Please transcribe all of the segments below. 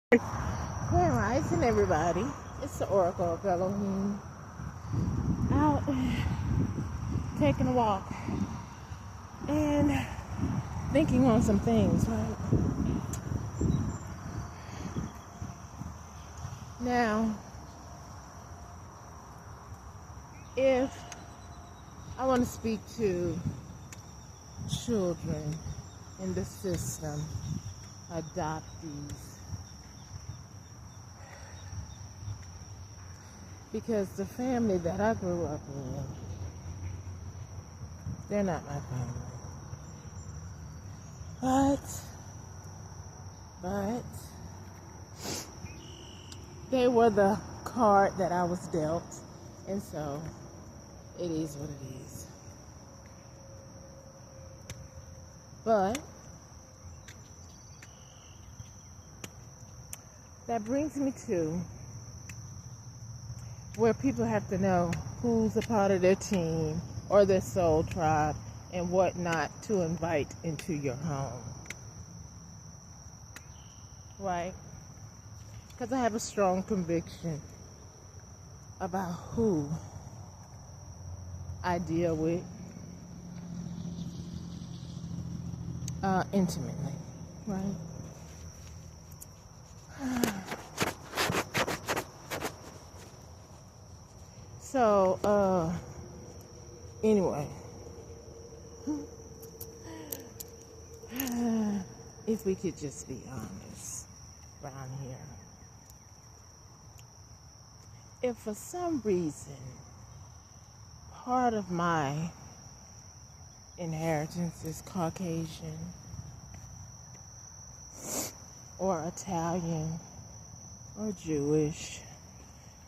Grand Rising, everybody. It's the Oracle of Elohim. Out taking a walk and thinking on some things, right? Now, if I want to speak to children in the system, adoptees, because the family that I grew up in, they're not my family. But they were the card that I was dealt, and so it is what it is. But that brings me to where people have to know who's a part of their team or their soul tribe and what not to invite into your home. Right? Because I have a strong conviction about who I deal with intimately. Right? So, anyway, if we could just be honest around here. If for some reason part of my inheritance is Caucasian or Italian or Jewish,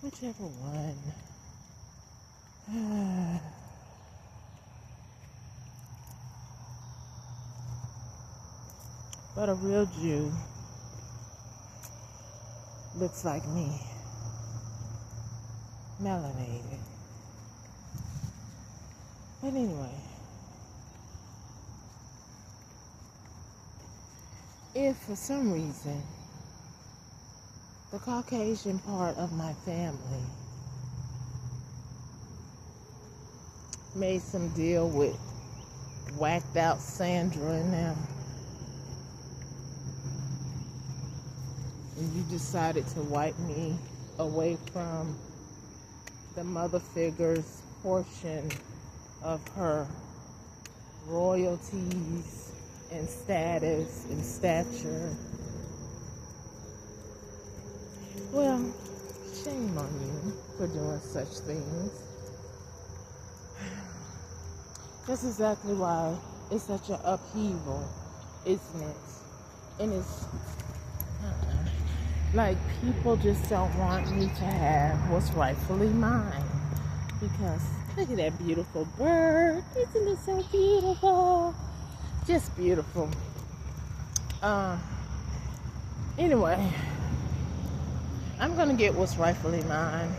whichever one, but a real Jew looks like me, melanated. But anyway, if for some reason the Caucasian part of my family made some deal with whacked out Sandra and them, and you decided to wipe me away from the mother figure's portion of her royalties and status and stature, well, shame on you for doing such things. That's exactly why it's such an upheaval, isn't it? And it's like people just don't want me to have what's rightfully mine. Because look at that beautiful bird. Isn't it so beautiful? Just beautiful. Anyway, I'm gonna get what's rightfully mine.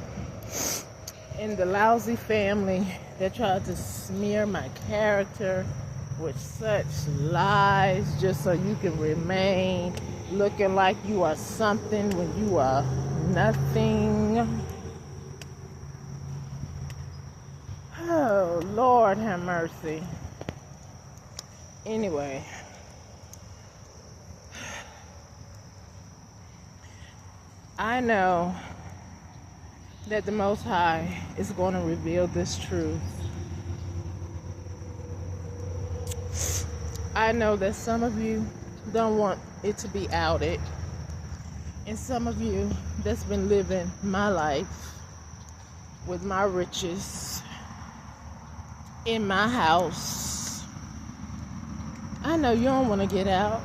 And the lousy family that tried to smear my character with such lies just so you can remain looking like you are something when you are nothing. Oh, Lord have mercy. Anyway, I know that the Most High is going to reveal this truth. I know that some of you don't want it to be outed, and some of you that's been living my life with my riches in my house, I know you don't want to get out,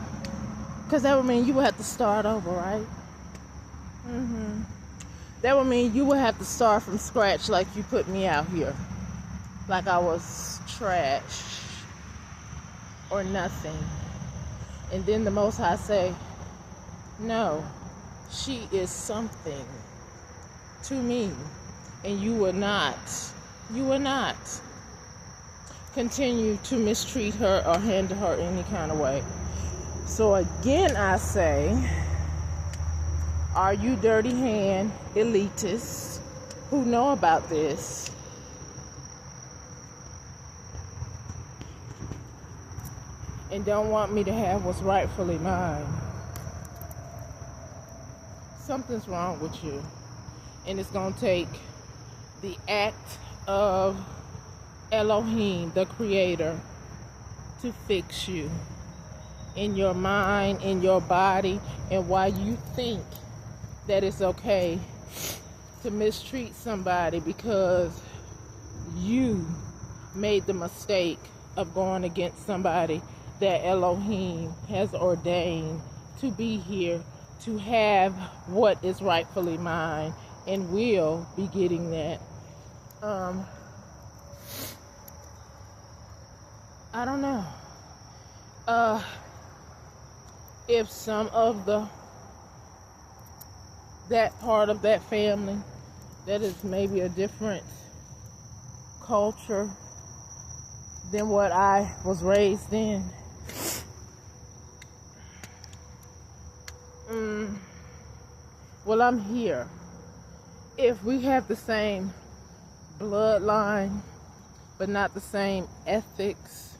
because that would mean you would have to start over, right? That would mean you would have to start from scratch, like you put me out here, like I was trash or nothing. And then the Most High say, no, she is something to me, and you will not continue to mistreat her or handle her any kind of way. So again, I say, Are you dirty hand elitists who know about this and don't want me to have what's rightfully mine? Something's wrong with you. And it's going to take the act of Elohim, the Creator, to fix you in your mind, in your body, and why you think that it's okay to mistreat somebody because you made the mistake of going against somebody that Elohim has ordained to be here, to have what is rightfully mine, and will be getting that. I don't know. If some of that part of that family that is maybe a different culture than what I was raised in, well, I'm here. If we have the same bloodline but not the same ethics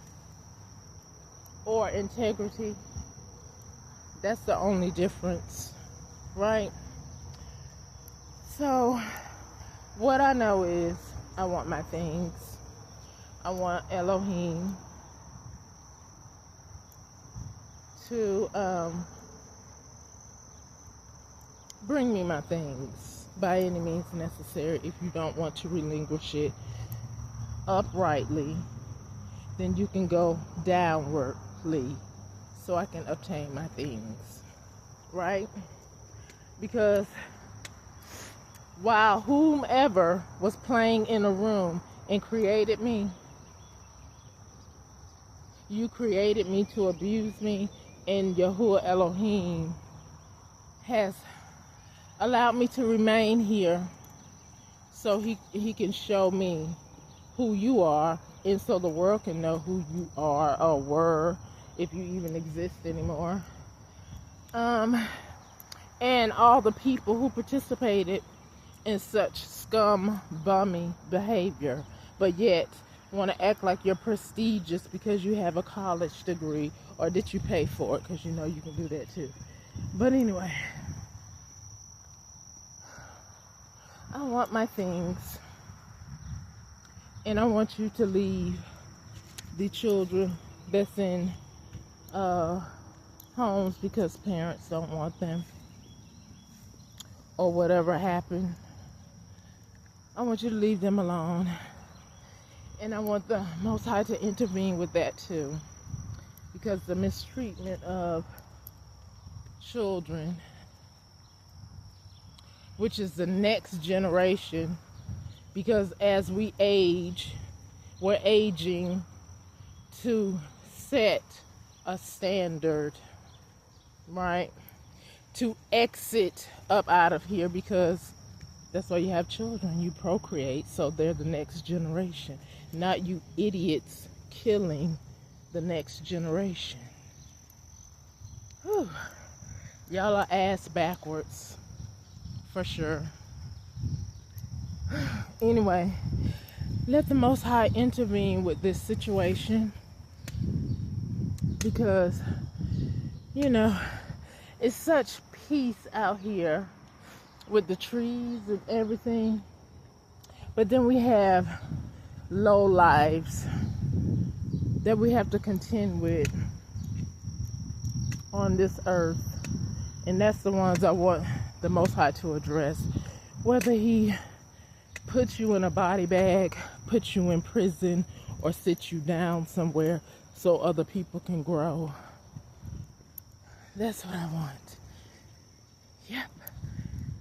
or integrity, that's the only difference, right? So what I know is I want my things. I want Elohim to bring me my things by any means necessary. If you don't want to relinquish it uprightly, then you can go downwardly so I can obtain my things, right? Because while whomever was playing in a room and created me, you created me to abuse me, and Yahuwah Elohim has allowed me to remain here so he can show me who you are, and so the world can know who you are or were, if you even exist anymore. And all the people who participated in such scum bummy behavior, but yet want to act like you're prestigious because you have a college degree, or did you pay for it, because you know you can do that too. But anyway, I want my things, and I want you to leave the children that's in homes because parents don't want them or whatever happened. I want you to leave them alone, and I want the Most High to intervene with that too, because the mistreatment of children, which is the next generation, because as we age, we're aging to set a standard, right? To exit up out of here, because that's why you have children. You procreate, so they're the next generation, not you idiots killing the next generation. Whew. Y'all are ass backwards, for sure. Anyway, let the Most High intervene with this situation, because, you know, it's such peace out here with the trees and everything, but then we have low lives that we have to contend with on this earth, and that's the ones I want the Most High to address. Whether he puts you in a body bag, puts you in prison, or sits you down somewhere so other people can grow. That's what I want. Yep,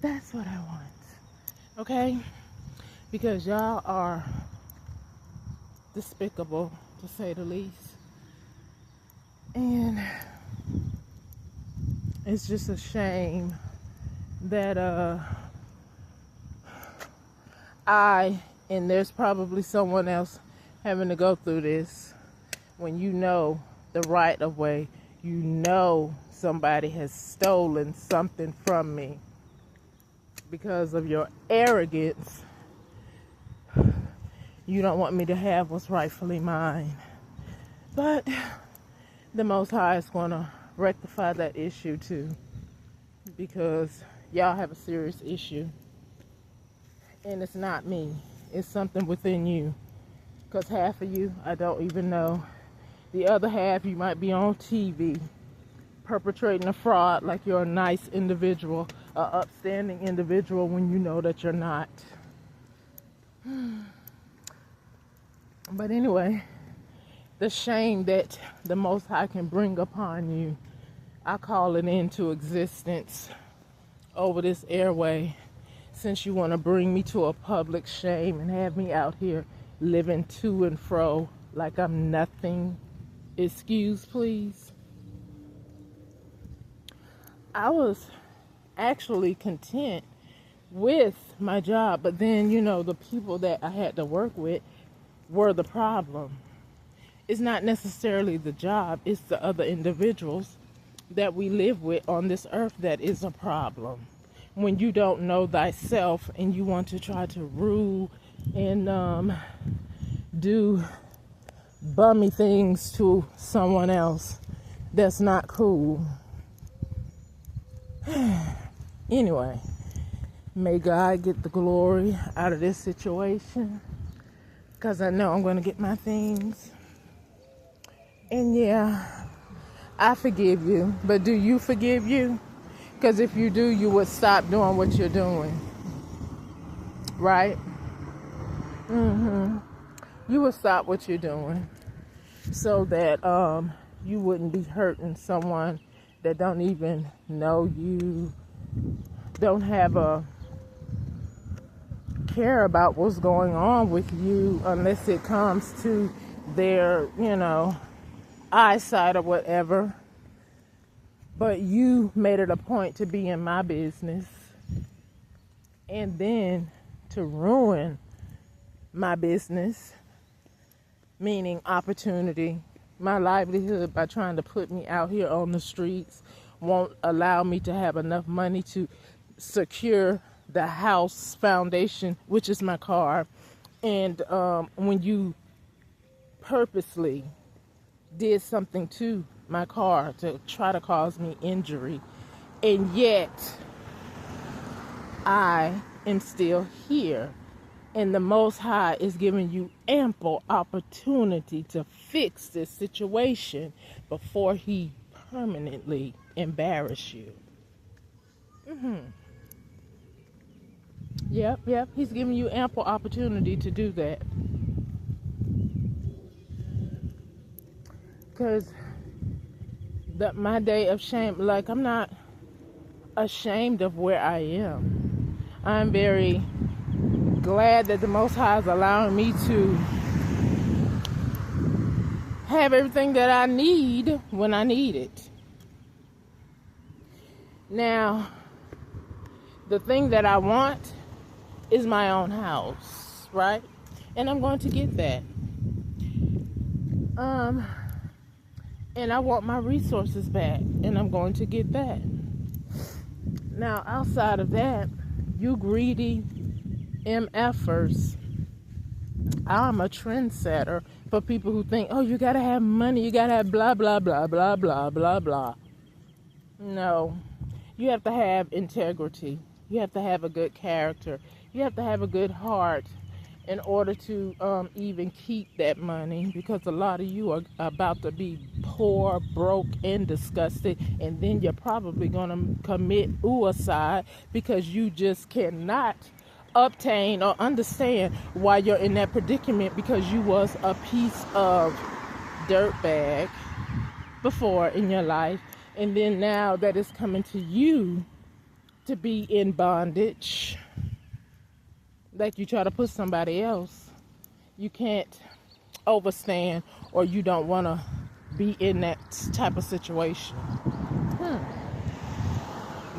that's what I want. Okay? Because y'all are despicable, to say the least. And it's just a shame that and there's probably someone else having to go through this, when you know the right of way, you know somebody has stolen something from me, because of your arrogance, you don't want me to have what's rightfully mine. But the Most High is going to rectify that issue too, because y'all have a serious issue. And it's not me. It's something within you. Because half of you, I don't even know. The other half, you might be on TV perpetrating a fraud like you're a nice individual, an upstanding individual, when you know that you're not. But anyway, the shame that the Most High can bring upon you, I call it into existence over this airway, since you want to bring me to a public shame and have me out here living to and fro like I'm nothing. Excuse, please. I was actually content with my job, but then, the people that I had to work with were the problem. It's not necessarily the job, it's the other individuals that we live with on this earth that is a problem. When you don't know thyself and you want to try to rule and do bummy things to someone else, that's not cool. Anyway, may God get the glory out of this situation, because I know I'm going to get my things. And yeah, I forgive you, but do you forgive you? Because if you do, you would stop doing what you're doing, right? You would stop what you're doing so that you wouldn't be hurting someone that don't even know you, don't have a care about what's going on with you, unless it comes to their, eyesight or whatever. But you made it a point to be in my business and then to ruin my business, meaning opportunity, my livelihood, by trying to put me out here on the streets, won't allow me to have enough money to secure the house foundation, which is my car. And when you purposely did something to my car to try to cause me injury, and yet I am still here, and the Most High is giving you ample opportunity to fix this situation before he permanently embarrass you. Yep, he's giving you ample opportunity to do that. Because my day of shame, like, I'm not ashamed of where I am. I'm very glad that the Most High is allowing me to have everything that I need when I need it. Now, the thing that I want is my own house, right? And I'm going to get that. And I want my resources back, and I'm going to get that. Now, outside of that, you greedy MFers, I'm a trendsetter for people who think, oh, you gotta have money, you gotta have blah, blah, blah, blah, blah, blah, blah. No, you have to have integrity. You have to have a good character. You have to have a good heart in order to even keep that money, because a lot of you are about to be poor, broke, and disgusted, and then you're probably going to commit suicide because you just cannot obtain or understand why you're in that predicament, because you was a piece of dirtbag before in your life, and then now that it's coming to you to be in bondage, like you try to put somebody else, you can't overstand, or you don't want to be in that type of situation.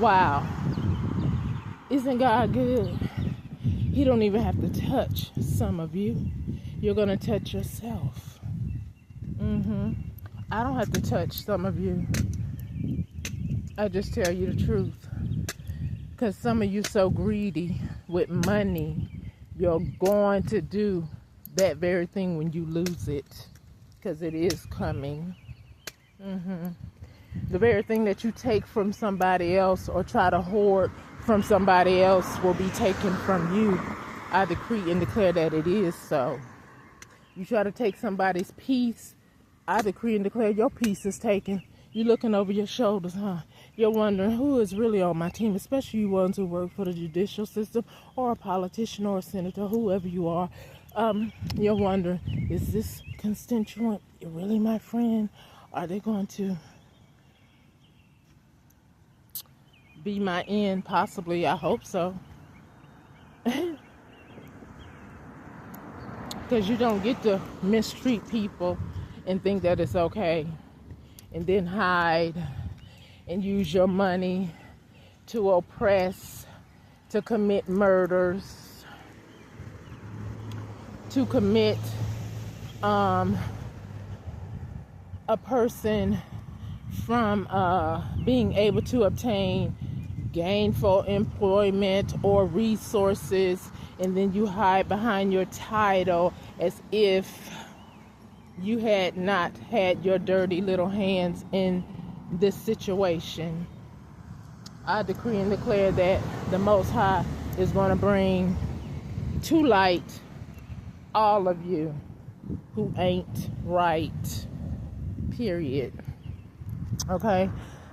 Wow. Isn't God good? He don't even have to touch some of you. You're going to touch yourself. I don't have to touch some of you. I just tell you the truth. Because some of you so greedy with money, you're going to do that very thing when you lose it. Because it is coming. The very thing that you take from somebody else or try to hoard from somebody else will be taken from you. I decree and declare that it is so. You try to take somebody's peace, I decree and declare your peace is taken. You're looking over your shoulders, huh? You're wondering who is really on my team, especially you ones who work for the judicial system or a politician or a senator, whoever you are. You're wondering, is this constituent really my friend? Are they going to be my end? Possibly, I hope so. Because you don't get to mistreat people and think that it's okay. And then hide and use your money to oppress, to commit murders, to commit a person from being able to obtain gainful employment or resources, and then you hide behind your title as if you had not had your dirty little hands in this situation. I decree and declare that the Most High is going to bring to light all of you who ain't right, period. Okay?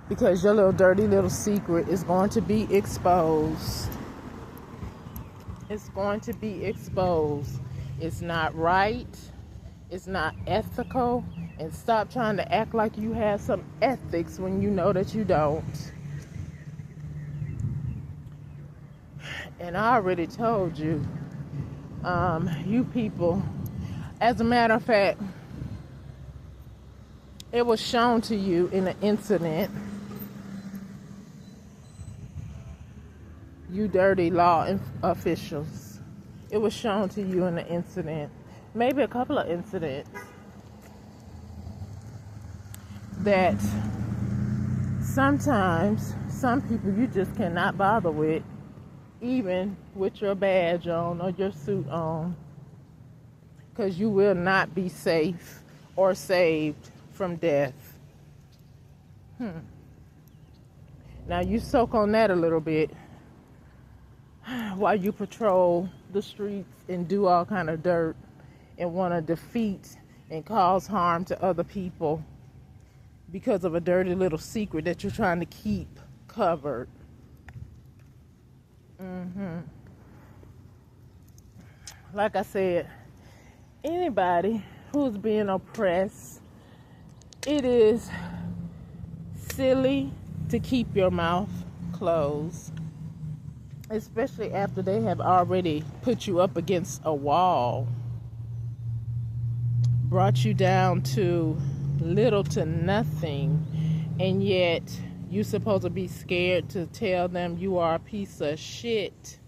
Because your little dirty little secret is going to be exposed. It's going to be exposed. It's not right. It's not ethical. And stop trying to act like you have some ethics when you know that you don't. And I already told you, you people, as a matter of fact, it was shown to you in an incident. You dirty law officials. It was shown to you in an incident. Maybe a couple of incidents. That sometimes some people you just cannot bother with, even with your badge on or your suit on. Because you will not be safe or saved from death. Now you soak on that a little bit while you patrol the streets and do all kind of dirt and want to defeat and cause harm to other people because of a dirty little secret that you're trying to keep covered. Like I said, anybody who's being oppressed, it is silly to keep your mouth closed, especially after they have already put you up against a wall, brought you down to little to nothing, and yet you're supposed to be scared to tell them you are a piece of shit.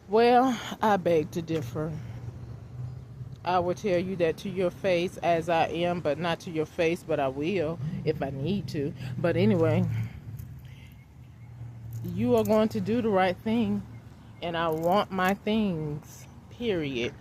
Well, I beg to differ. I will tell you that to your face as I am, but not to your face, but I will if I need to. But anyway, you are going to do the right thing, and I want my things, period.